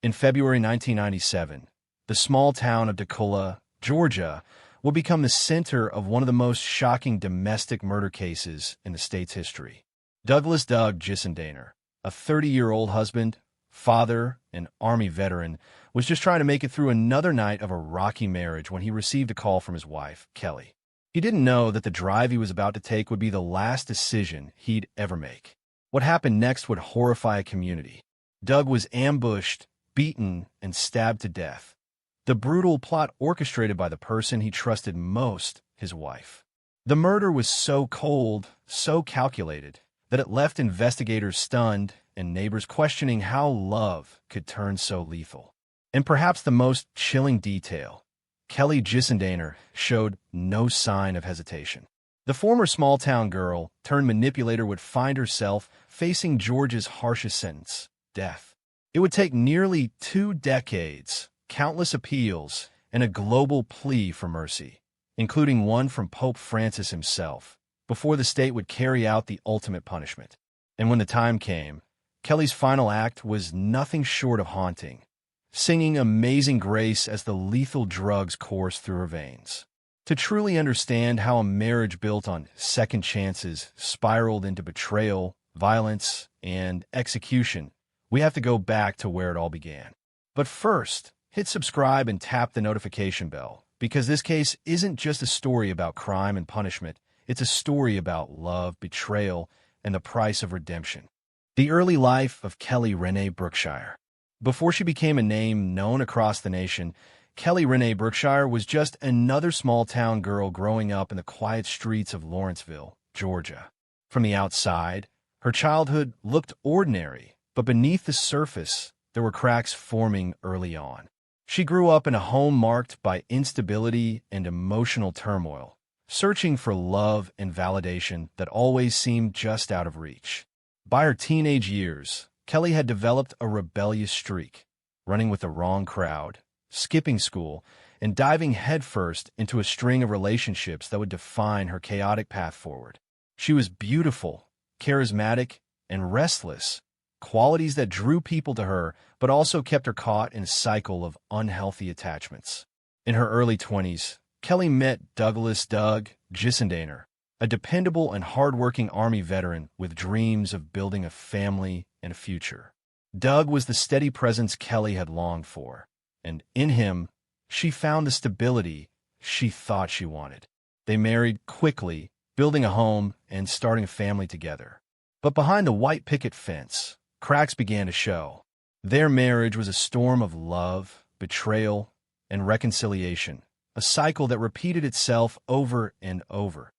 In February 1997, the small town of Dola, Georgia, will become the center of one of the most shocking domestic murder cases in the state's history. Douglas Doug Gissendaner, a 30-year-old husband, father, and Army veteran, was just trying to make it through another night of a rocky marriage when he received a call from his wife, Kelly. He didn't know that the drive he was about to take would be the last decision he'd ever make. What happened next would horrify a community. Doug was ambushed, beaten, and stabbed to death. The brutal plot orchestrated by the person he trusted most, his wife. The murder was so cold, so calculated, that it left investigators stunned and neighbors questioning how love could turn so lethal. And perhaps the most chilling detail, Kelly Gissendaner showed no sign of hesitation. The former small-town girl turned manipulator would find herself facing Georgia's harshest sentence, death. It would take nearly 2 decades, countless appeals, and a global plea for mercy, including one from Pope Francis himself, before the state would carry out the ultimate punishment. And when the time came, Kelly's final act was nothing short of haunting, singing Amazing Grace as the lethal drugs coursed through her veins. To truly understand how a marriage built on second chances spiraled into betrayal, violence, and execution, we have to go back to where it all began. But first, hit subscribe and tap the notification bell, because this case isn't just a story about crime and punishment, it's a story about love, betrayal, and the price of redemption. The early life of Kelly Renée Brookshire. Before she became a name known across the nation, Kelly Renée Brookshire was just another small-town girl growing up in the quiet streets of Lawrenceville, Georgia. From the outside, her childhood looked ordinary, but beneath the surface, there were cracks forming early on. She grew up in a home marked by instability and emotional turmoil, searching for love and validation that always seemed just out of reach. By her teenage years, Kelly had developed a rebellious streak, running with the wrong crowd, skipping school, and diving headfirst into a string of relationships that would define her chaotic path forward. She was beautiful, charismatic, and restless, qualities that drew people to her but also kept her caught in a cycle of unhealthy attachments. In her early 20s, Kelly met Douglas Doug Gissendaner, a dependable and hardworking Army veteran with dreams of building a family and a future. Doug was the steady presence Kelly had longed for, and in him, she found the stability she thought she wanted. They married quickly, building a home and starting a family together. But behind the white picket fence, cracks began to show. Their marriage was a storm of love, betrayal, and reconciliation, a cycle that repeated itself over and over.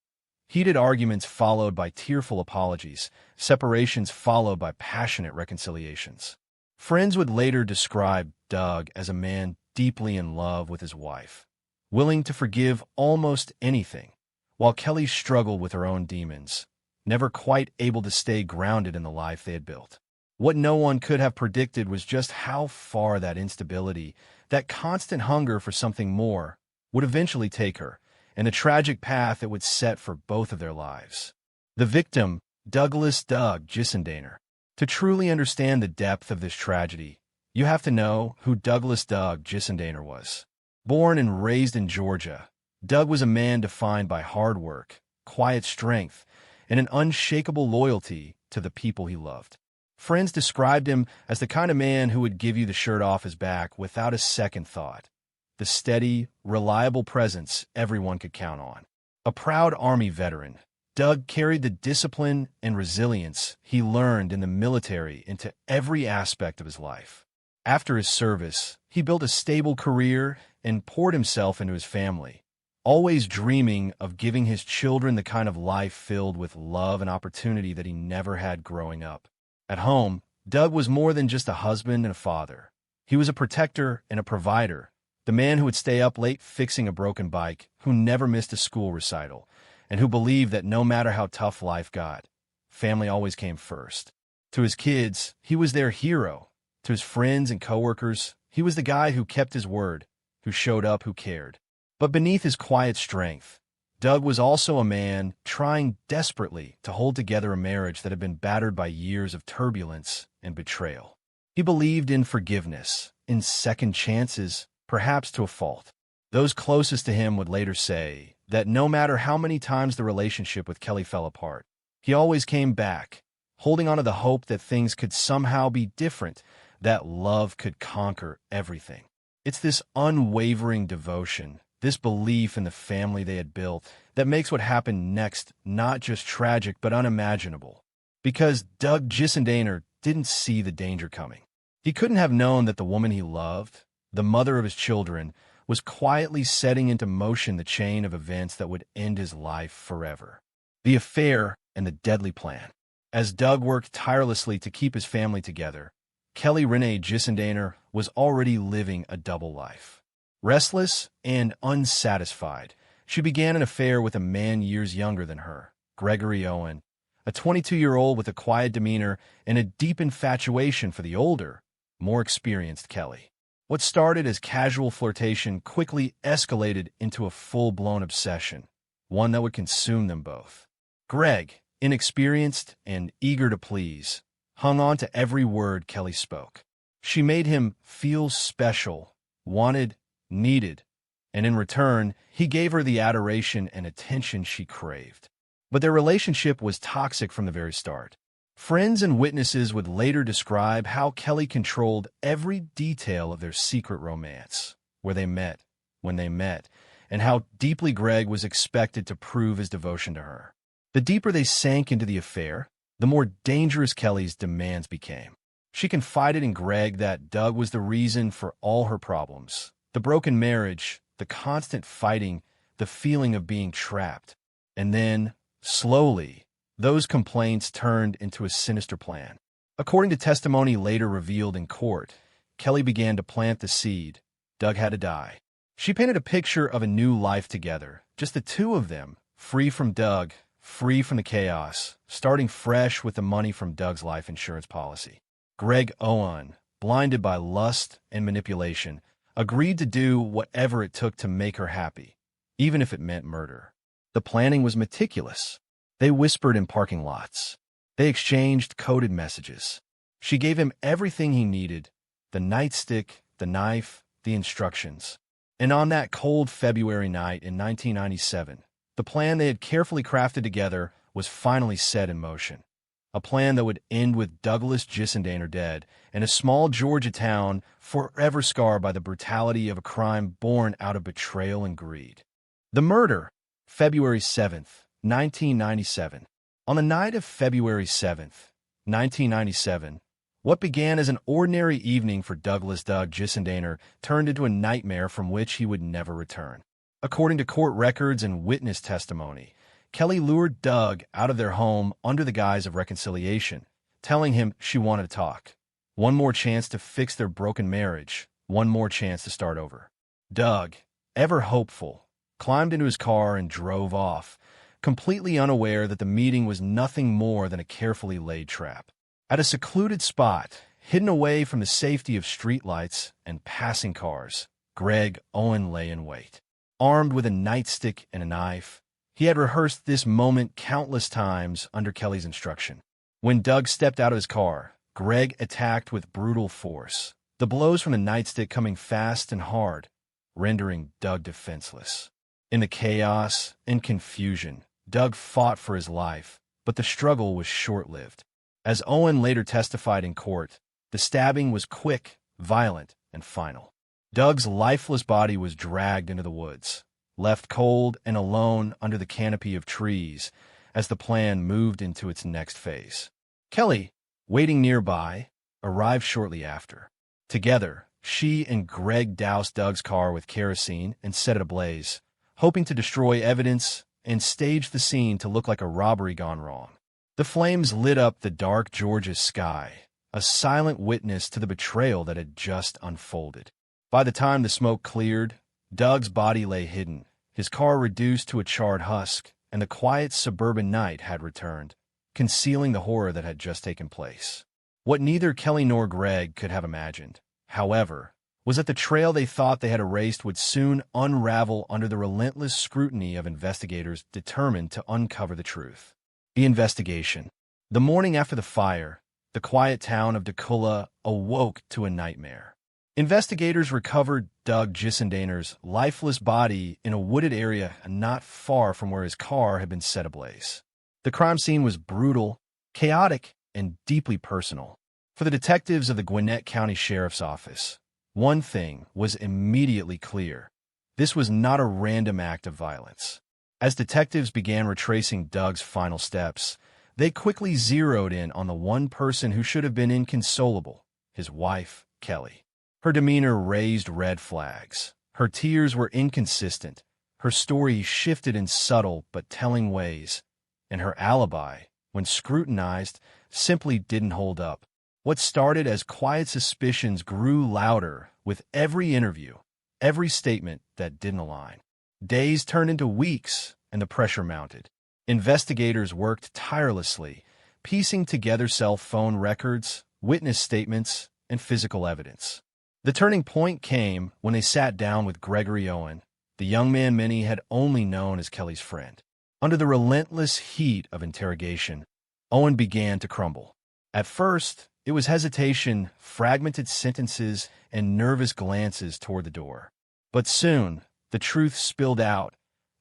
Heated arguments followed by tearful apologies, separations followed by passionate reconciliations. Friends would later describe Doug as a man deeply in love with his wife, willing to forgive almost anything, while Kelly struggled with her own demons, never quite able to stay grounded in the life they had built. What no one could have predicted was just how far that instability, that constant hunger for something more, would eventually take her, and the tragic path it would set for both of their lives. The victim, Douglas Doug Gissendaner. To truly understand the depth of this tragedy, you have to know who Douglas Doug Gissendaner was. Born and raised in Georgia, Doug was a man defined by hard work, quiet strength, and an unshakable loyalty to the people he loved. Friends described him as the kind of man who would give you the shirt off his back without a second thought. The steady, reliable presence everyone could count on. A proud Army veteran, Doug carried the discipline and resilience he learned in the military into every aspect of his life. After his service, he built a stable career and poured himself into his family, always dreaming of giving his children the kind of life filled with love and opportunity that he never had growing up. At home, Doug was more than just a husband and a father. He was a protector and a provider, the man who would stay up late fixing a broken bike, who never missed a school recital, and who believed that no matter how tough life got, family always came first. To his kids, he was their hero. To his friends and coworkers, he was the guy who kept his word, who showed up, who cared. But beneath his quiet strength, Doug was also a man trying desperately to hold together a marriage that had been battered by years of turbulence and betrayal. He believed in forgiveness, in second chances, perhaps to a fault. Those closest to him would later say that no matter how many times the relationship with Kelly fell apart, he always came back, holding on to the hope that things could somehow be different, that love could conquer everything. It's this unwavering devotion, this belief in the family they had built, that makes what happened next not just tragic but unimaginable. Because Doug Gissendaner didn't see the danger coming. He couldn't have known that the woman he loved, the mother of his children, was quietly setting into motion the chain of events that would end his life forever. The affair and the deadly plan. As Doug worked tirelessly to keep his family together, Kelly Renée Gissendaner was already living a double life. Restless and unsatisfied, she began an affair with a man years younger than her, Gregory Owen, a 22-year-old with a quiet demeanor and a deep infatuation for the older, more experienced Kelly. What started as casual flirtation quickly escalated into a full-blown obsession, one that would consume them both. Greg, inexperienced and eager to please, hung on to every word Kelly spoke. She made him feel special, wanted, needed, and in return, he gave her the adoration and attention she craved. But their relationship was toxic from the very start. Friends and witnesses would later describe how Kelly controlled every detail of their secret romance, where they met, when they met, and how deeply Greg was expected to prove his devotion to her. The deeper they sank into the affair, the more dangerous Kelly's demands became. She confided in Greg that Doug was the reason for all her problems, the broken marriage, the constant fighting, the feeling of being trapped. And then, slowly, those complaints turned into a sinister plan. According to testimony later revealed in court, Kelly began to plant the seed. Doug had to die. She painted a picture of a new life together, just the two of them, free from Doug, free from the chaos, starting fresh with the money from Doug's life insurance policy. Greg Owen, blinded by lust and manipulation, agreed to do whatever it took to make her happy, even if it meant murder. The planning was meticulous. They whispered in parking lots. They exchanged coded messages. She gave him everything he needed, the nightstick, the knife, the instructions. And on that cold February night in 1997, the plan they had carefully crafted together was finally set in motion. A plan that would end with Douglas Gissendaner dead in a small Georgia town forever scarred by the brutality of a crime born out of betrayal and greed. The murder, February 7th, 1997. On the night of February 7th, 1997, what began as an ordinary evening for Douglas Doug Gissendaner turned into a nightmare from which he would never return. According to court records and witness testimony, Kelly lured Doug out of their home under the guise of reconciliation, telling him she wanted to talk. One more chance to fix their broken marriage, one more chance to start over. Doug, ever hopeful, climbed into his car and drove off, completely unaware that the meeting was nothing more than a carefully laid trap. At a secluded spot, hidden away from the safety of streetlights and passing cars, Greg Owen lay in wait. Armed with a nightstick and a knife, he had rehearsed this moment countless times under Kelly's instruction. When Doug stepped out of his car, Greg attacked with brutal force, the blows from the nightstick coming fast and hard, rendering Doug defenseless. In the chaos and confusion, Doug fought for his life, but the struggle was short-lived. As Owen later testified in court, the stabbing was quick, violent, and final. Doug's lifeless body was dragged into the woods, left cold and alone under the canopy of trees as the plan moved into its next phase. Kelly, waiting nearby, arrived shortly after. Together, she and Greg doused Doug's car with kerosene and set it ablaze, hoping to destroy evidence and stage the scene to look like a robbery gone wrong. The flames lit up the dark Georgia sky, a silent witness to the betrayal that had just unfolded. By the time the smoke cleared, Doug's body lay hidden, his car reduced to a charred husk, and the quiet suburban night had returned, concealing the horror that had just taken place. What neither Kelly nor Greg could have imagined, however, was that the trail they thought they had erased would soon unravel under the relentless scrutiny of investigators determined to uncover the truth. The investigation. The morning after the fire, the quiet town of Dola awoke to a nightmare. Investigators recovered Doug Gissendaner's lifeless body in a wooded area not far from where his car had been set ablaze. The crime scene was brutal, chaotic, and deeply personal. For the detectives of the Gwinnett County Sheriff's Office, one thing was immediately clear. This was not a random act of violence. As detectives began retracing Doug's final steps, they quickly zeroed in on the one person who should have been inconsolable, his wife, Kelly. Her demeanor raised red flags. Her tears were inconsistent. Her story shifted in subtle but telling ways. And her alibi, when scrutinized, simply didn't hold up. What started as quiet suspicions grew louder with every interview, every statement that didn't align. Days turned into weeks, and the pressure mounted. Investigators worked tirelessly, piecing together cell phone records, witness statements, and physical evidence. The turning point came when they sat down with Gregory Owen, the young man many had only known as Kelly's friend. Under the relentless heat of interrogation, Owen began to crumble. At first, it was hesitation, fragmented sentences, and nervous glances toward the door. But soon, the truth spilled out,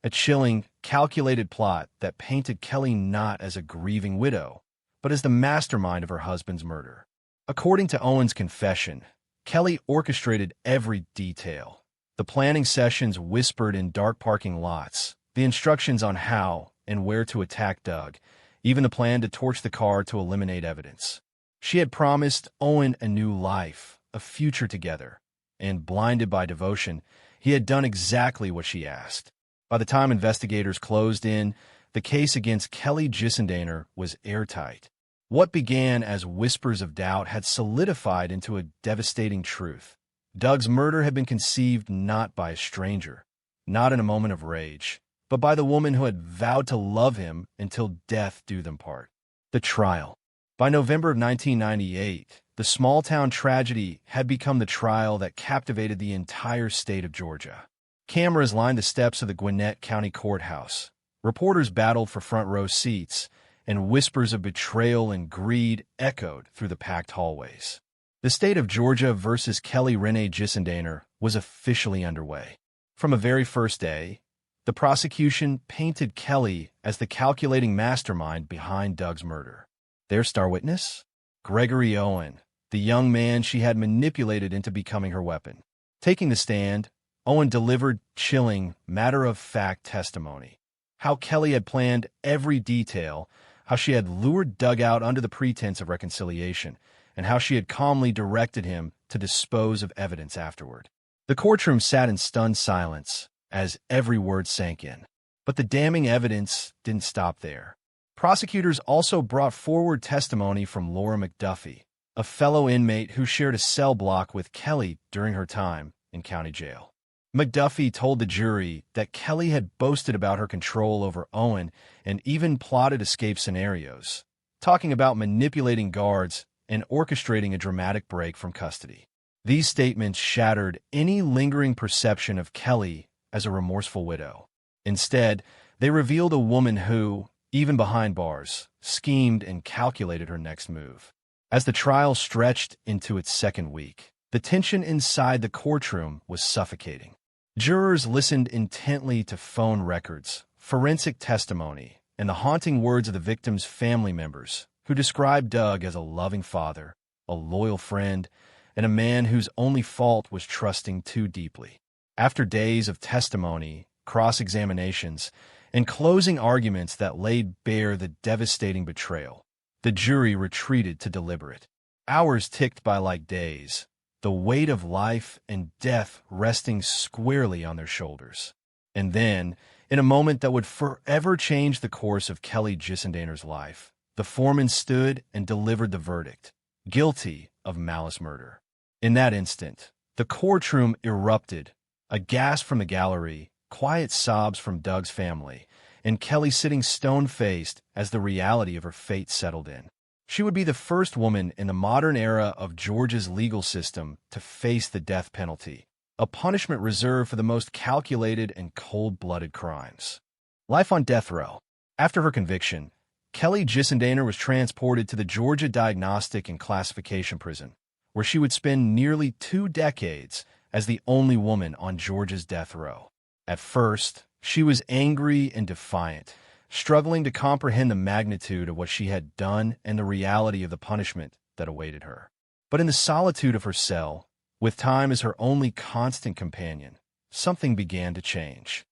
a chilling, calculated plot that painted Kelly not as a grieving widow, but as the mastermind of her husband's murder. According to Owen's confession, Kelly orchestrated every detail. The planning sessions whispered in dark parking lots, the instructions on how and where to attack Doug, even the plan to torch the car to eliminate evidence. She had promised Owen a new life, a future together, and blinded by devotion, he had done exactly what she asked. By the time investigators closed in, the case against Kelly Gissendaner was airtight. What began as whispers of doubt had solidified into a devastating truth. Doug's murder had been conceived not by a stranger, not in a moment of rage, but by the woman who had vowed to love him until death do them part. The trial. By November of 1998, the small-town tragedy had become the trial that captivated the entire state of Georgia. Cameras lined the steps of the Gwinnett County Courthouse. Reporters battled for front-row seats, and whispers of betrayal and greed echoed through the packed hallways. The state of Georgia versus Kelly Renée Gissendaner was officially underway. From a very first day, the prosecution painted Kelly as the calculating mastermind behind Doug's murder. Their star witness? Gregory Owen, the young man she had manipulated into becoming her weapon. Taking the stand, Owen delivered chilling, matter-of-fact testimony. How Kelly had planned every detail, how she had lured Doug out under the pretense of reconciliation, and how she had calmly directed him to dispose of evidence afterward. The courtroom sat in stunned silence as every word sank in. But the damning evidence didn't stop there. Prosecutors also brought forward testimony from Laura McDuffie, a fellow inmate who shared a cell block with Kelly during her time in county jail. McDuffie told the jury that Kelly had boasted about her control over Owen and even plotted escape scenarios, talking about manipulating guards and orchestrating a dramatic break from custody. These statements shattered any lingering perception of Kelly as a remorseful widow. Instead, they revealed a woman who, even behind bars, schemed and calculated her next move. As the trial stretched into its second week, the tension inside the courtroom was suffocating. Jurors listened intently to phone records, forensic testimony, and the haunting words of the victim's family members, who described Doug as a loving father, a loyal friend, and a man whose only fault was trusting too deeply. After days of testimony, cross-examinations, and closing arguments that laid bare the devastating betrayal, the jury retreated to deliberate. Hours ticked by like days, the weight of life and death resting squarely on their shoulders. And then, in a moment that would forever change the course of Kelly Gissendaner's life, the foreman stood and delivered the verdict, guilty of malice murder. In that instant, the courtroom erupted, a gasp from the gallery, quiet sobs from Doug's family, and Kelly sitting stone-faced as the reality of her fate settled in. She would be the first woman in the modern era of Georgia's legal system to face the death penalty, a punishment reserved for the most calculated and cold-blooded crimes. Life on death row. After her conviction, Kelly Gissendaner was transported to the Georgia Diagnostic and Classification Prison, where she would spend nearly 2 decades as the only woman on Georgia's death row. At first, she was angry and defiant, struggling to comprehend the magnitude of what she had done and the reality of the punishment that awaited her. But in the solitude of her cell, with time as her only constant companion, something began to change.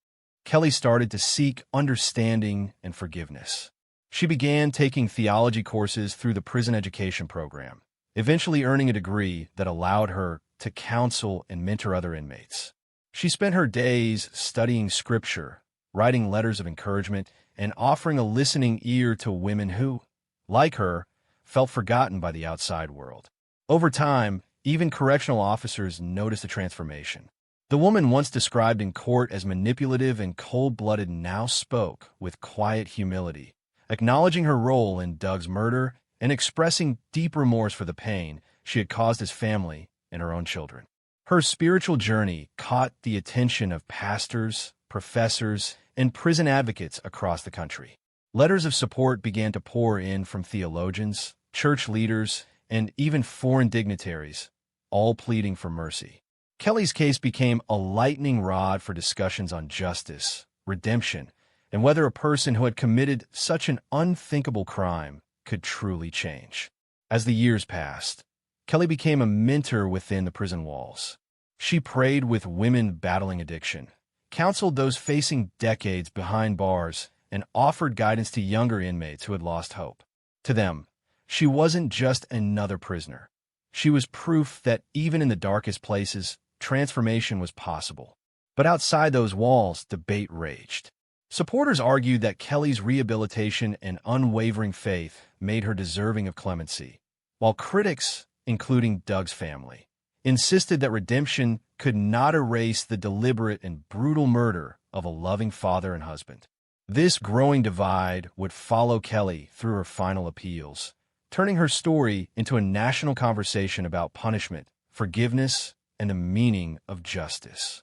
Kelly started to seek understanding and forgiveness. She began taking theology courses through the prison education program, eventually earning a degree that allowed her to counsel and mentor other inmates. She spent her days studying scripture, writing letters of encouragement, and offering a listening ear to women who, like her, felt forgotten by the outside world. Over time, even correctional officers noticed a transformation. The woman once described in court as manipulative and cold-blooded now spoke with quiet humility, acknowledging her role in Doug's murder and expressing deep remorse for the pain she had caused his family and her own children. Her spiritual journey caught the attention of pastors, professors, and prison advocates across the country. Letters of support began to pour in from theologians, church leaders, and even foreign dignitaries, all pleading for mercy. Kelly's case became a lightning rod for discussions on justice, redemption, and whether a person who had committed such an unthinkable crime could truly change. As the years passed, Kelly became a mentor within the prison walls. She prayed with women battling addiction, counseled those facing decades behind bars, and offered guidance to younger inmates who had lost hope. To them, she wasn't just another prisoner. She was proof that even in the darkest places, transformation was possible. But outside those walls, debate raged. Supporters argued that Kelly's rehabilitation and unwavering faith made her deserving of clemency, while critics, including Doug's family, insisted that redemption could not erase the deliberate and brutal murder of a loving father and husband. This growing divide would follow Kelly through her final appeals, turning her story into a national conversation about punishment, forgiveness, and the meaning of justice.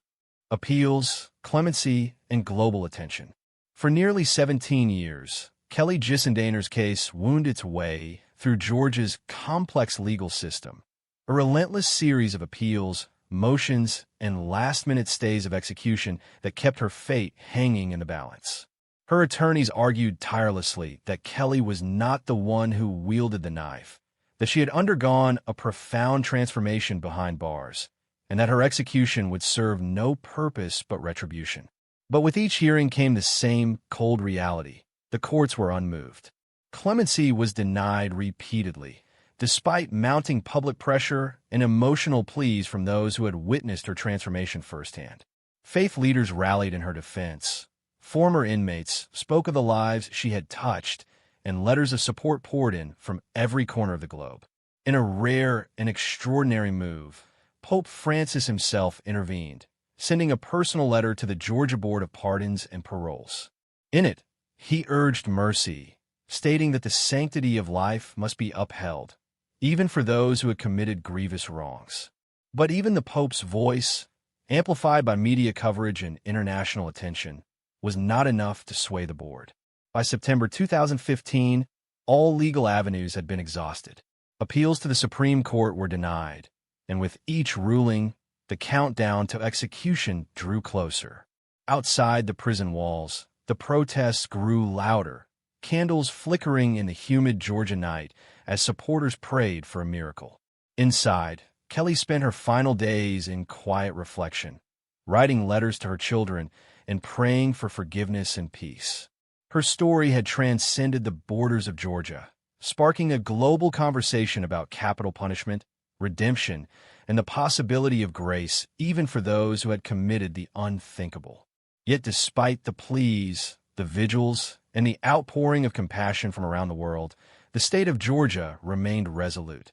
Appeals, clemency, and global attention. For nearly 17 years, Kelly Gissendaner's case wound its way through Georgia's complex legal system. A relentless series of appeals, motions, and last-minute stays of execution that kept her fate hanging in the balance. Her attorneys argued tirelessly that Kelly was not the one who wielded the knife, that she had undergone a profound transformation behind bars, and that her execution would serve no purpose but retribution. But with each hearing came the same cold reality. The courts were unmoved. Clemency was denied repeatedly, despite mounting public pressure and emotional pleas from those who had witnessed her transformation firsthand. Faith leaders rallied in her defense. Former inmates spoke of the lives she had touched, and letters of support poured in from every corner of the globe. In a rare and extraordinary move, Pope Francis himself intervened, sending a personal letter to the Georgia Board of Pardons and Paroles. In it, he urged mercy, stating that the sanctity of life must be upheld, even for those who had committed grievous wrongs. But even the Pope's voice, amplified by media coverage and international attention, was not enough to sway the board. By September 2015, all legal avenues had been exhausted. Appeals to the Supreme Court were denied, and with each ruling, the countdown to execution drew closer. Outside the prison walls, the protests grew louder, candles flickering in the humid Georgia night as supporters prayed for a miracle. Inside, Kelly spent her final days in quiet reflection, writing letters to her children and praying for forgiveness and peace. Her story had transcended the borders of Georgia, sparking a global conversation about capital punishment, redemption, and the possibility of grace even for those who had committed the unthinkable. Yet despite the pleas, the vigils, and the outpouring of compassion from around the world, the state of Georgia remained resolute.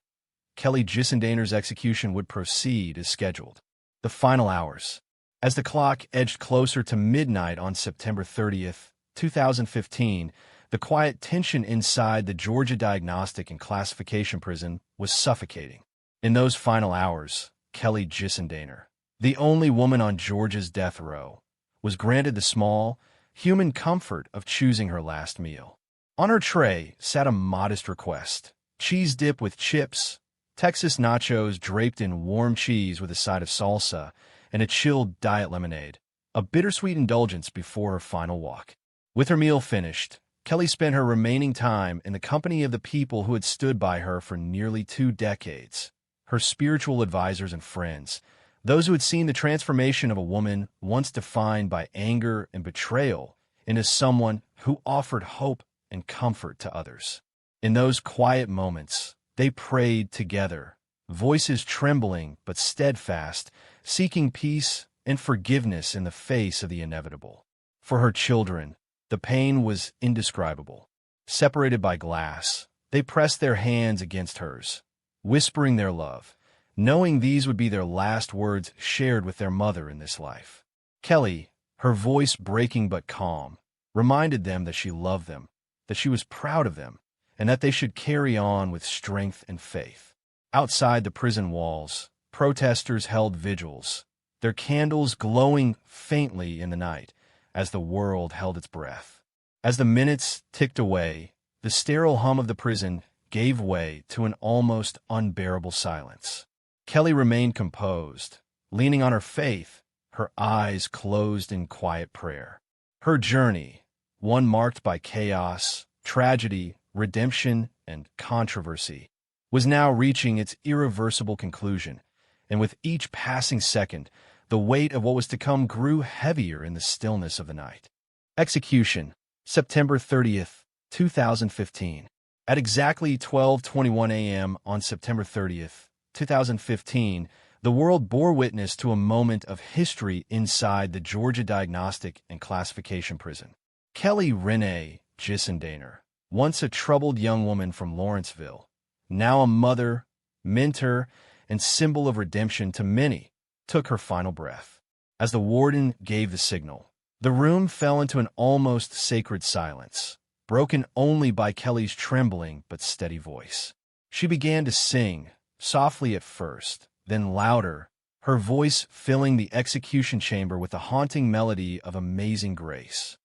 Kelly Gissendaner's execution would proceed as scheduled. The final hours. As the clock edged closer to midnight on September 30th, 2015, the quiet tension inside the Georgia Diagnostic and Classification Prison was suffocating. In those final hours, Kelly Gissendaner, the only woman on Georgia's death row, was granted the small, human comfort of choosing her last meal. On her tray sat a modest request: cheese dip with chips, Texas nachos draped in warm cheese with a side of salsa, and a chilled diet lemonade, a bittersweet indulgence before her final walk. With her meal finished, Kelly spent her remaining time in the company of the people who had stood by her for nearly 2 decades, her spiritual advisors and friends, those who had seen the transformation of a woman once defined by anger and betrayal into someone who offered hope and comfort to others. In those quiet moments, they prayed together, voices trembling but steadfast, seeking peace and forgiveness in the face of the inevitable. For her children, the pain was indescribable. Separated by glass, they pressed their hands against hers, whispering their love, knowing these would be their last words shared with their mother in this life. Kelly, her voice breaking but calm, reminded them that she loved them, that she was proud of them, and that they should carry on with strength and faith. Outside the prison walls, protesters held vigils, their candles glowing faintly in the night as the world held its breath. As the minutes ticked away, the sterile hum of the prison gave way to an almost unbearable silence. Kelly remained composed, leaning on her faith, her eyes closed in quiet prayer. Her journey, one marked by chaos, tragedy, redemption, and controversy, was now reaching its irreversible conclusion, and with each passing second, the weight of what was to come grew heavier in the stillness of the night. Execution, September 30th, 2015. At exactly 12:21 a.m. on September 30th, 2015, the world bore witness to a moment of history inside the Georgia Diagnostic and Classification Prison. Kelly Renée Gissendaner, once a troubled young woman from Lawrenceville, now a mother, mentor, and symbol of redemption to many, took her final breath. As the warden gave the signal, the room fell into an almost sacred silence, broken only by Kelly's trembling but steady voice. She began to sing, softly at first, then louder, her voice filling the execution chamber with the haunting melody of Amazing Grace.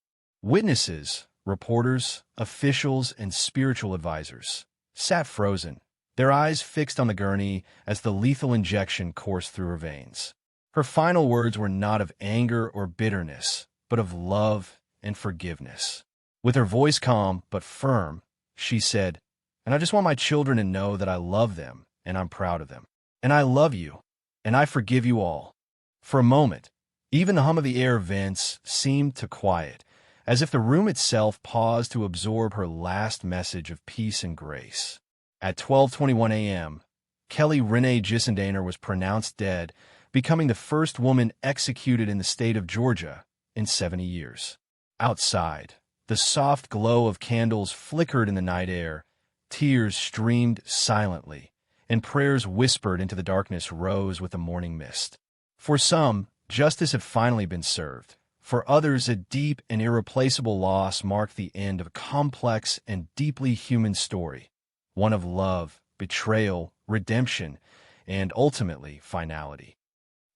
Witnesses, reporters, officials, and spiritual advisors sat frozen, their eyes fixed on the gurney as the lethal injection coursed through her veins. Her final words were not of anger or bitterness, but of love and forgiveness. With her voice calm but firm, she said, "And I just want my children to know that I love them and I'm proud of them. And I love you, and I forgive you all." For a moment, even the hum of the air vents seemed to quiet, as if the room itself paused to absorb her last message of peace and grace. At 12:21 a.m., Kelly Renée Gissendaner was pronounced dead, becoming the first woman executed in the state of Georgia in 70 years. Outside, the soft glow of candles flickered in the night air, tears streamed silently, and prayers whispered into the darkness rose with the morning mist. For some, justice had finally been served. For others, a deep and irreplaceable loss marked the end of a complex and deeply human story, one of love, betrayal, redemption, and ultimately finality.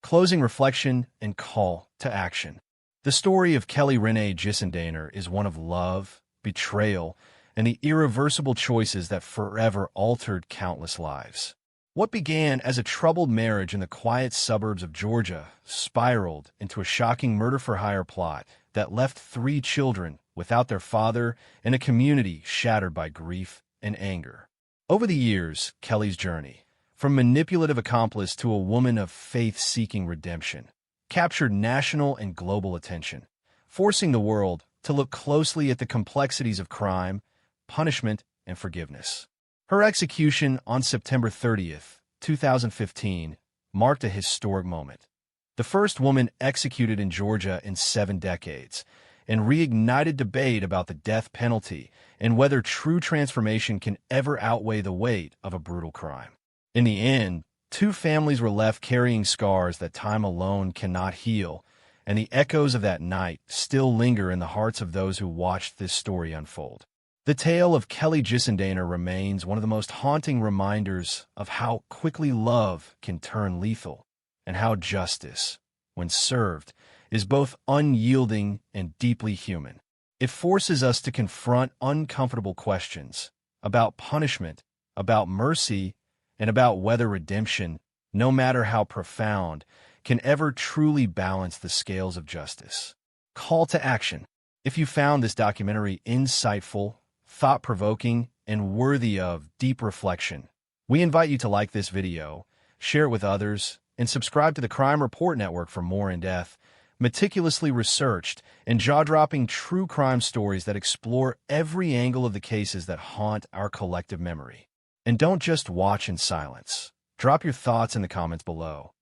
Closing reflection and call to action. The story of Kelly Renée Gissendaner is one of love, betrayal, and the irreversible choices that forever altered countless lives. What began as a troubled marriage in the quiet suburbs of Georgia spiraled into a shocking murder-for-hire plot that left 3 children without their father and a community shattered by grief and anger. Over the years, Kelly's journey, from manipulative accomplice to a woman of faith-seeking redemption, captured national and global attention, forcing the world to look closely at the complexities of crime, punishment, and forgiveness. Her execution on September 30th, 2015, marked a historic moment. The first woman executed in Georgia in 7 decades, and reignited debate about the death penalty and whether true transformation can ever outweigh the weight of a brutal crime. In the end, 2 families were left carrying scars that time alone cannot heal, and the echoes of that night still linger in the hearts of those who watched this story unfold. The tale of Kelly Gissendaner remains one of the most haunting reminders of how quickly love can turn lethal, and how justice, when served, is both unyielding and deeply human. It forces us to confront uncomfortable questions about punishment, about mercy, and about whether redemption, no matter how profound, can ever truly balance the scales of justice. Call to action. If you found this documentary insightful, thought-provoking, and worthy of deep reflection, we invite you to like this video, share it with others, and subscribe to the Crime Report Network for more in-depth, meticulously researched, and jaw-dropping true crime stories that explore every angle of the cases that haunt our collective memory. And don't just watch in silence. Drop your thoughts in the comments below.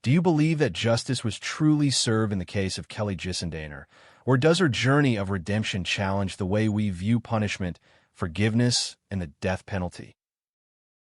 Do you believe that justice was truly served in the case of Kelly Gissendaner, or does her journey of redemption challenge the way we view punishment, forgiveness, and the death penalty?